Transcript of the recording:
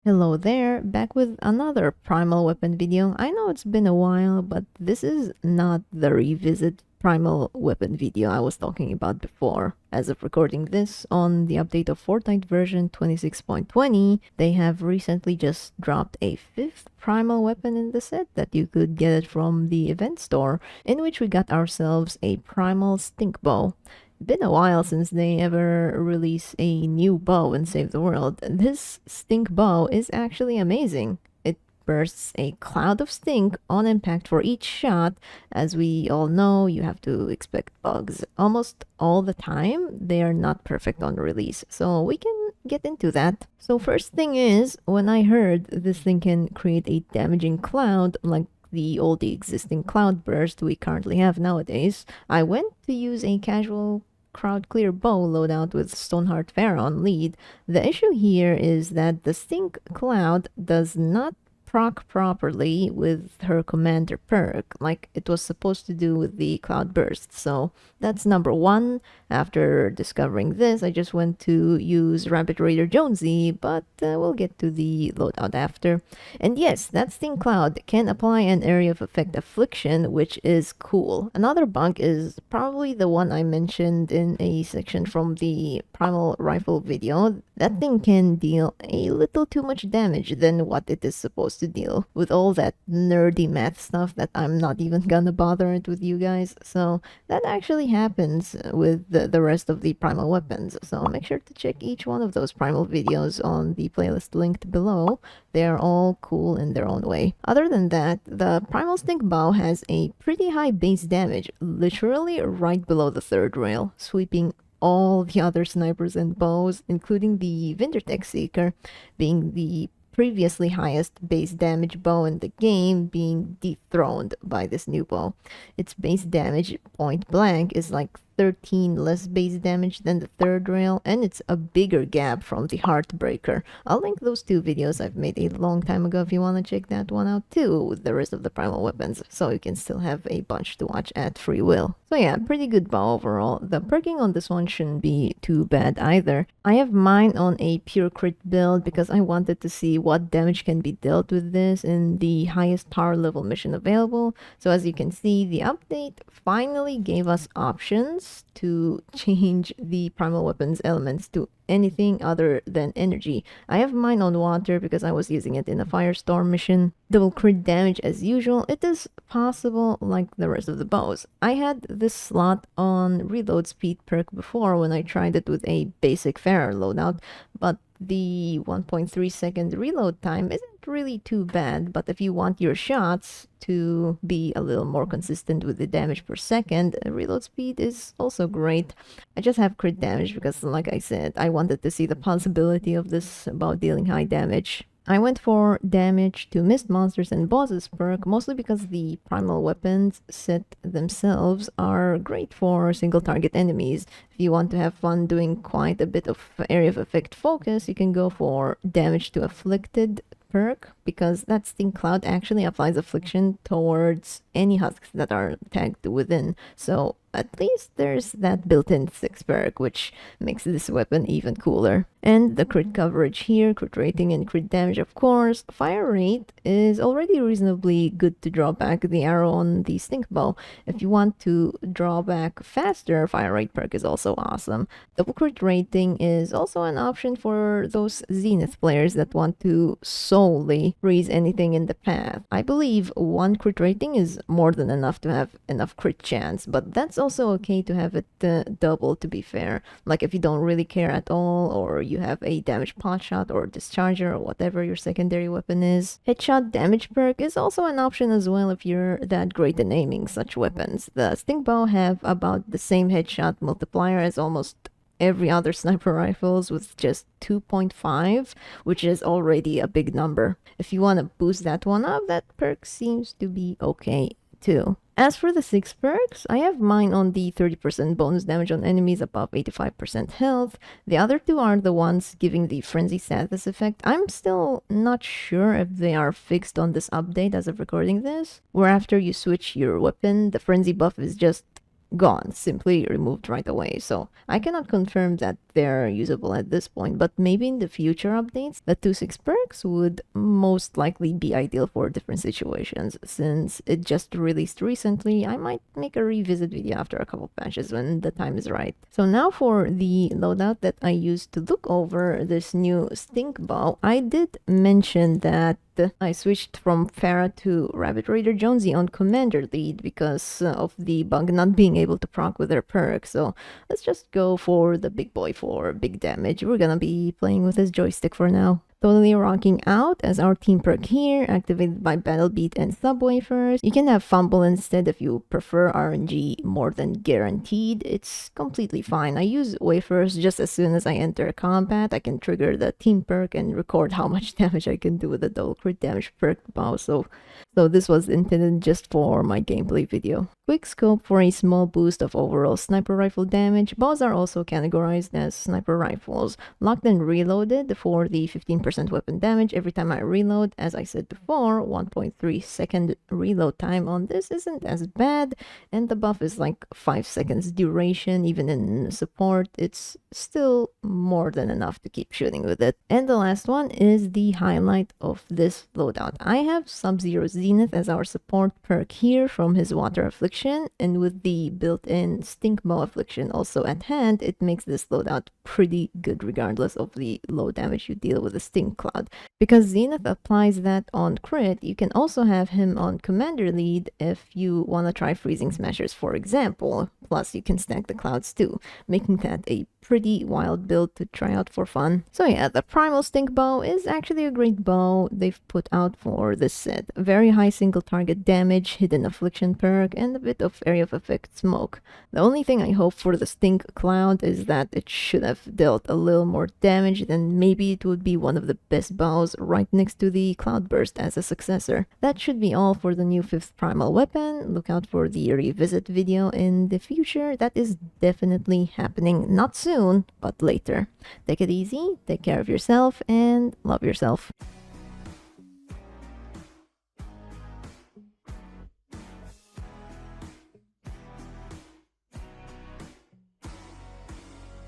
Hello there, back with another Primal weapon video. I know it's been a while, but this is not the revisit Primal weapon video I was talking about before. As of recording this on the update of Fortnite version 26.20, they have recently just dropped a fifth Primal weapon in the set that you could get it from the event store, in which we got ourselves a Primal Stink Bow. Been a while since they ever release a new bow and save the world. This stink bow is actually amazing. It bursts a cloud of stink on impact for each shot. As we all know, you have to expect bugs almost all the time. They are not perfect on release, so we can get into that. So first thing is, when I heard this thing can create a damaging cloud like the existing cloud burst we currently have nowadays, I went to use a casual crowd clear bow loadout with Stoneheart Pharaoh on lead. The issue here is that the stink cloud does not proc properly with her commander perk like it was supposed to do with the cloud burst. So that's number one. After discovering this, I just went to use Rabbit Raider Jonesy, but we'll get to the loadout after. And yes, that stink cloud can apply an area of effect affliction, which is cool. Another bug is probably the one I mentioned in a section from the Primal Rifle video. That thing can deal a little too much damage than what it is supposed to deal, with all that nerdy math stuff that I'm not even gonna bother it with you guys. So that actually happens with the rest of the Primal weapons. So make sure to check each one of those Primal videos on the playlist linked below. They are all cool in their own way. Other than that, the Primal Stink Bow has a pretty high base damage, literally right below the third rail, sweeping all the other snipers and bows, including the Vindertech Seeker, being the previously highest base damage bow in the game, being dethroned by this new bow. Its base damage, point blank, is like 13 less base damage than the third rail, and it's a bigger gap from the Heartbreaker. I'll link those two videos I've made a long time ago if you want to check that one out too, with the rest of the Primal weapons, so you can still have a bunch to watch at free will. So yeah, pretty good bow overall. The perking on this one shouldn't be too bad either. I have mine on a pure crit build because I wanted to see what damage can be dealt with this in the highest power level mission available. So as you can see, the update finally gave us options to change the primal weapons elements to anything other than energy. I have mine on water because I was using it in a firestorm mission. Double crit damage as usual. It is possible like the rest of the bows. I had this slot on reload speed perk before when I tried it with a basic Pharaoh loadout, but the 1.3 second reload time isn't really too bad. But if you want your shots to be a little more consistent with the damage per second, reload speed is also great. I just have crit damage because, like I said, I wanted to see the possibility of this about dealing high damage. I went for damage to missed monsters and bosses perk, mostly because the primal weapons set themselves are great for single target enemies. If you want to have fun doing quite a bit of area of effect focus, you can go for damage to afflicted perk, because that stink cloud actually applies affliction towards any husks that are tagged within. So at least there's that built-in 6 perk, which makes this weapon even cooler. And the crit coverage here, crit rating and crit damage of course. Fire rate is already reasonably good to draw back the arrow on the stink bow. If you want to draw back faster, fire rate perk is also awesome. Double crit rating is also an option for those Zenith players that want to solely freeze anything in the path. I believe 1 crit rating is more than enough to have enough crit chance, but that's also okay to have it double, to be fair. Like if you don't really care at all, or you have a damage pot shot or discharger or whatever your secondary weapon is. Headshot damage perk is also an option as well if you're that great at aiming such weapons. The stink bow have about the same headshot multiplier as almost every other sniper rifles, with just 2.5, which is already a big number. If you want to boost that one up, that perk seems to be okay too. As for the 6 perks, I have mine on the 30% bonus damage on enemies above 85% health. The other 2 are the ones giving the frenzy status effect. I'm still not sure if they are fixed on this update as of recording this, where after you switch your weapon, the frenzy buff is just gone, simply removed right away. So I cannot confirm that they're usable at this point, but maybe in the future updates, the 2.6 perks would most likely be ideal for different situations. Since it just released recently, I might make a revisit video after a couple patches when the time is right. So now for the loadout that I used to look over this new stink bow, I did mention that I switched from Farah to Rabbit Raider Jonesy on Commander Lead because of the bug not being able to proc with her perk. So let's just go for the big boy for big damage. We're gonna be playing with his joystick for now. Totally rocking out as our team perk here, activated by Battle Beat and Subway first. You can have Fumble instead if you prefer RNG more than guaranteed. It's completely fine. I use Wafers just as soon as I enter combat. I can trigger the team perk and record how much damage I can do with the double crit damage perk bow. So this was intended just for my gameplay video. Quick scope for a small boost of overall sniper rifle damage. Bows are also categorized as sniper rifles. Locked and reloaded for the 15% weapon damage every time I reload. As I said before, 1.3 second reload time on this isn't as bad, and the buff is like 5 seconds duration. Even in support, it's still more than enough to keep shooting with it. And the last one is the highlight of this loadout. I have Sub-Zero Zenith as our support perk here from his Water Affliction, and with the built-in Stink Bow Affliction also at hand, it makes this loadout pretty good regardless of the low damage you deal with the Stink Cloud. Because Zenith applies that on crit, you can also have him on Commander Lead if you want to try Freezing Smashers, for example. Plus, you can stack the clouds too, making that a pretty wild build to try out for fun. So yeah, the Primal Stink Bow is actually a great bow they've put out for this set. Very high single target damage, hidden affliction perk, and a bit of area of effect smoke. The only thing I hope for the Stink Cloud is that it should have dealt a little more damage, then maybe it would be one of the best bows right next to the Cloudburst as a successor. That should be all for the new 5th Primal weapon. Look out for the revisit video in the future. That is definitely happening, not soon, but later. Take it easy, take care of yourself, and love yourself.